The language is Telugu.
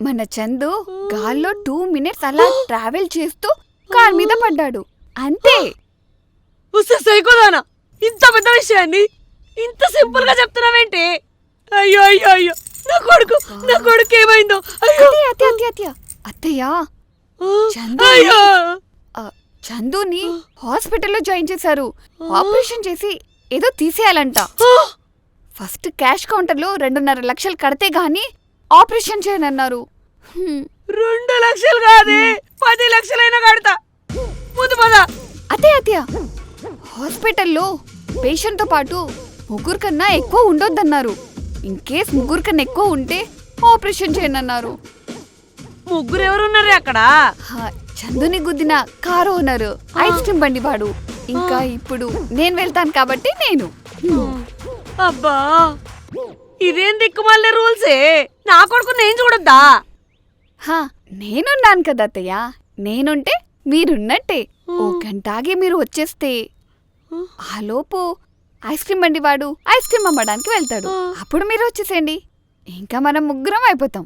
మన చందు గాల్లో 2 మినిట్స్ అలా ట్రావెల్ చేస్తూ కార్ మీద పడ్డాడు అంతే. సైకోదానా, ఇంత పెద్ద విషయాన్ని ఇంత సింపుల్ గా చెప్తున్నావేంటి? అయ్యో అయ్యో అయ్యో, నా కొడుకు ఏమైందో? అత్తయ్య, చందుని హాస్పిటల్లో జాయిన్ చేశారు. ఆపరేషన్ చేసి ఏదో తీసేయాలంట. ఫస్ట్ క్యాష్ కౌంటర్లో 2.5 లక్షలు కడితే గానీ ఆపరేషన్ చేయనన్నారు. 2 లక్షలు కాదే, 10 లక్షలైనా కడతా. ముందు పద. అత్తయ్య, హాస్పిటల్లో పేషెంట్తో పాటు 3 కన్నా ఎక్కువ ఉండొద్దన్నారు. ఇన్ కేస్ 3 కన్నా ఎక్కువ ఉంటే ఆపరేషన్ చేయనన్నారు. 3 ఎవరున్నారే అక్కడ? చందుని గుద్దిన కారు ఓనరు, ఐస్ క్రీమ్ బండి వాడు, ఇంకా ఇప్పుడు నేను వెళ్తాను కాబట్టి నేను. అబ్బా, ఇదేం దిక్కుమాలే రూల్సే. నా కొడుకు నేను చూడొద్దా? నేనున్నాను కదా అత్తయ్య, నేనుంటే మీరున్నట్టే. 1 గంట ఆగి మీరు వచ్చేస్తే ఆలోపు ఐస్ క్రీమ్ బండి వాడు ఐస్ క్రీమ్ అమ్మడానికి వెళ్తాడు. అప్పుడు మీరు వచ్చేసేయండి, ఇంకా మనం 3 అయిపోతాం.